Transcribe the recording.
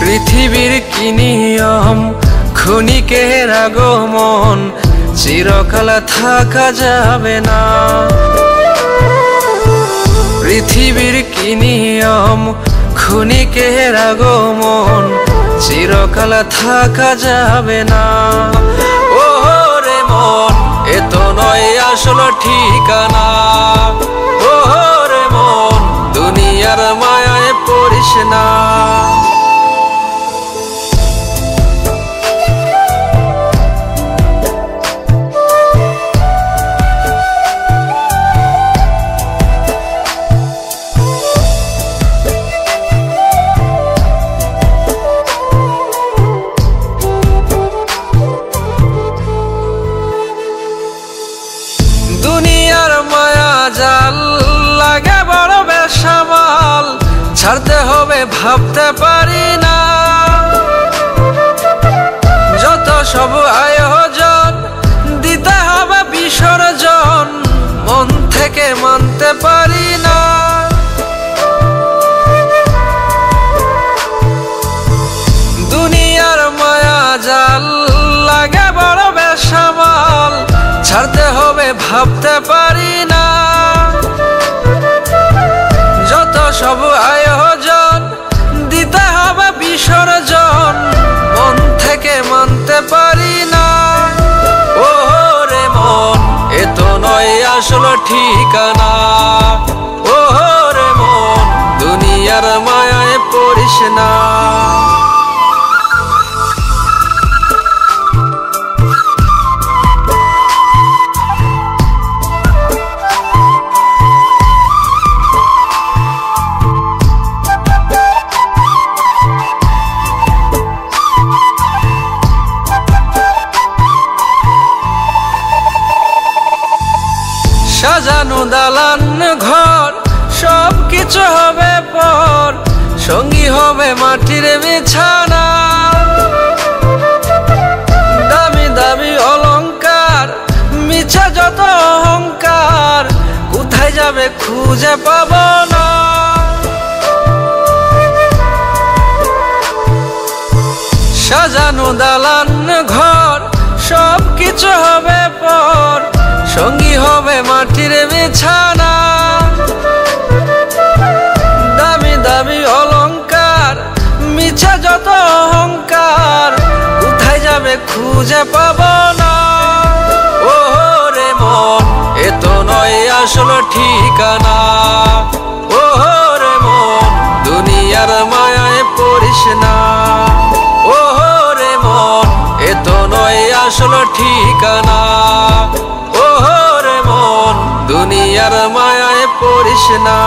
পৃথিবীর কি নিয়ম, ক্ষণিকের আগমন, চিরকাল থাকা যাবে না। পৃথিবীর কি নিয়ম, ক্ষণিকের আগমন, চিরকাল থাকা যাবে না। ও রে মন, এ তো নয় আসল ঠিকানা। ও রে মন, দুনিয়ার মায়ায় পড়িস না। দুনিয়ার মায়া জাল লাগে বড় বেসামাল, ছাড়তে হবে ভাবতে পারি না। যত সব আয়োজন, দিতে হবে বিসর্জন, মন থেকে মানতে পারি না। দুনিয়ার মায়া জাল লাগে বড় বেসামাল, ছাড়তে হবে ভাবতে পারি না। যত সব আয়োজন, দিতে হবে বিসর্জন, মন থেকে মানতে পারি না। ও রে মন, এ তো নয় আসল ঠিকানা। ও রে মন, দুনিয়ার মায়ায় পড়িস না। সাজানো দালান ঘর, সব কিছু হবে পর, সঙ্গী হবে মাটির বিছানা। দামি দামি অলংকার, মিছে যত অহংকার, কোথায় যাবে খুঁজে পাব না। সাজানো দালান ঘর, সব কিছু হবে পর, সঙ্গী হবে মাটির বিছানা। দামি দামি অলংকার, মিছে যত অহংকার, কোথায় যাবে খুঁজে পাব না। ও রে মন, এ তো নয় আসল ঠিকানা। ও রে মন, দুনিয়ার মায়ায় পড়িস না। ও রে মন, এ তো নয় আসল ঠিকানা। ও রে মন, দুনিয়ার মায়ায় পড়িস না।